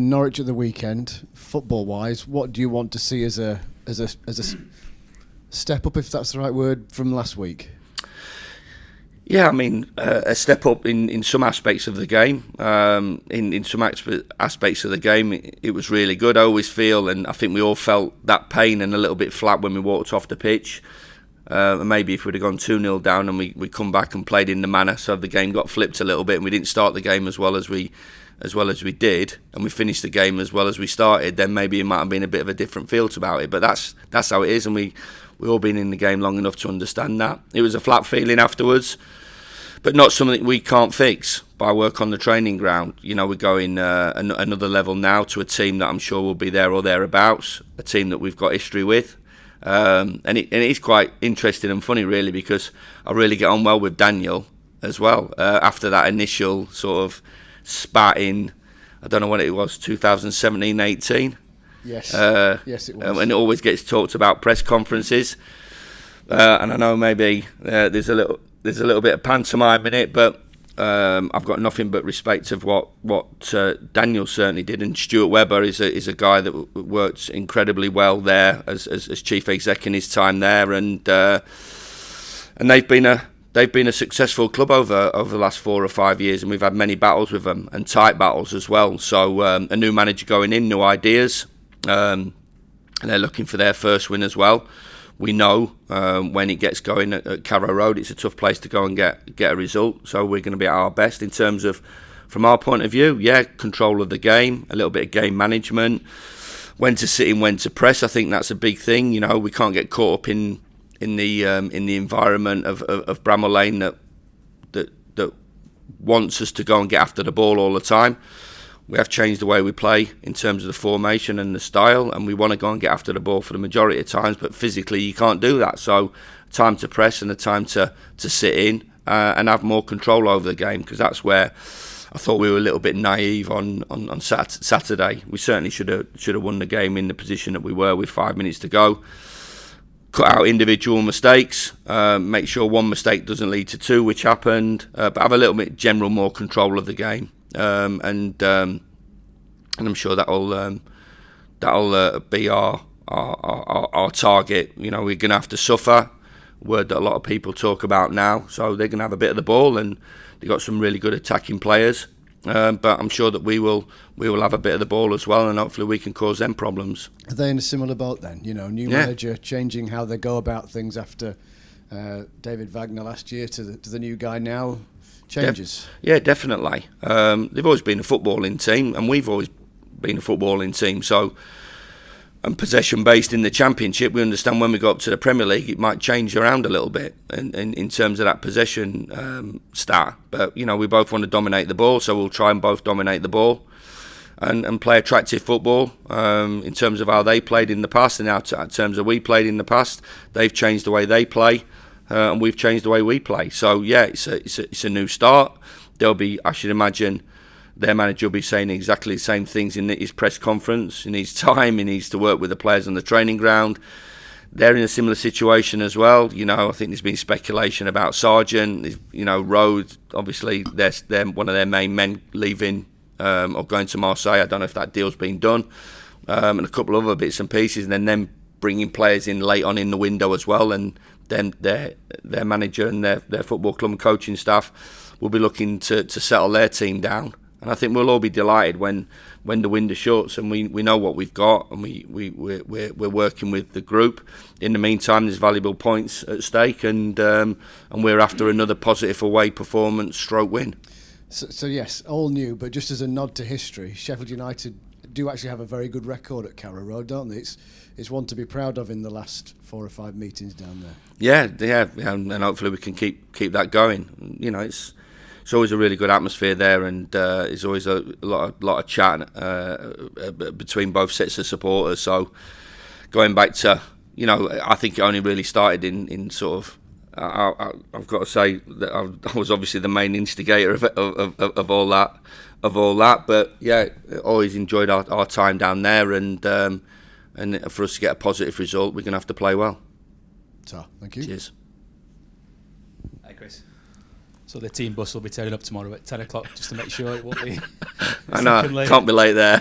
Norwich at the weekend, football-wise, what do you want to see as a step up, if that's the right word, from last week? Yeah, I mean, a step up in some aspects of the game. In some aspects of the game, it was really good. I always feel, and I think we all felt that pain and a little bit flat when we walked off the pitch. Maybe if we'd have gone 2-0 down and we come back and played in the manner, so the game got flipped a little bit and we didn't start the game as well as we did, and we finished the game as well as we started, then maybe it might have been a bit of a different feel about it. But that's how it is, and we all been in the game long enough to understand that. It was a flat feeling afterwards, but not something we can't fix by work on the training ground. You know, we're going another level now to a team that I'm sure will be there or thereabouts, a team that we've got history with. And it is quite interesting and funny, really, because I really get on well with Daniel as well. After that initial sort of spat in, I don't know what it was, 2017-18. Yes, yes, it was. And it always gets talked about press conferences. And I know maybe there's a little bit of pantomime in it, but I've got nothing but respect of what Daniel certainly did. And Stuart Webber is a guy that worked incredibly well there as chief exec in his time there, and they've been a successful club over the last 4 or 5 years, and we've had many battles with them, and tight battles as well. So a new manager going in, new ideas, and they're looking for their first win as well. We know when it gets going at Carrow Road, it's a tough place to go and get a result. So we're going to be at our best in terms of, from our point of view, control of the game, a little bit of game management, when to sit in, when to press. I think that's a big thing. You know, we can't get caught up in the environment of Bramall Lane that wants us to go and get after the ball all the time. We have changed the way we play in terms of the formation and the style, and we want to go and get after the ball for the majority of times, but physically you can't do that. So time to press and the time to sit in and have more control over the game, because that's where I thought we were a little bit naive on Saturday. We certainly should have won the game in the position that we were with 5 minutes to go. Cut out individual mistakes, make sure one mistake doesn't lead to two, which happened, but have a little bit general more control of the game. And I'm sure that'll be our target. You know, we're going to have to suffer, word that a lot of people talk about now. So they're going to have a bit of the ball, and they've got some really good attacking players. But I'm sure that we will have a bit of the ball as well, and hopefully we can cause them problems. Are they in a similar boat then? You know, new manager changing how they go about things after David Wagner last year to the new guy now. Changes. Yeah, definitely. They've always been a footballing team, and we've always been a footballing team. So, and possession based in the Championship, we understand when we go up to the Premier League, it might change around a little bit in terms of that possession stat. But you know, we both want to dominate the ball, so we'll try and both dominate the ball and play attractive football. In terms of how they played in the past, and in terms of we played in the past, they've changed the way they play. And we've changed the way we play. So yeah, it's a new start. There'll be, I should imagine, their manager will be saying exactly the same things in his press conference. He needs time. He needs to work with the players on the training ground. They're in a similar situation as well. You know, I think there's been speculation about Sargent. You know, Rhodes, obviously, they're one of their main men leaving or going to Marseille. I don't know if that deal's been done. And a couple of other bits and pieces, and then them bringing players in late on in the window as well, and then their manager and their football club and coaching staff will be looking to settle their team down. And I think we'll all be delighted when the window shuts and we know what we've got, and we're working with the group. In the meantime, there's valuable points at stake, and we're after another positive away performance stroke win. So yes, all new, but just as a nod to history, Sheffield United do actually have a very good record at Carrow Road, don't they? It's one to be proud of in the last 4 or 5 meetings down there. Yeah, and hopefully we can keep that going. You know, it's always a really good atmosphere there, and there's always a lot of chat between both sets of supporters. So going back to, you know, I think it only really started in sort of. I've got to say that I was obviously the main instigator of all that. But yeah, always enjoyed our time down there, and for us to get a positive result, we're going to have to play well. So, thank you. Cheers. Hi, Chris. So the team bus will be turning up tomorrow at 10 o'clock just to make sure it won't be. I know, can't be late there.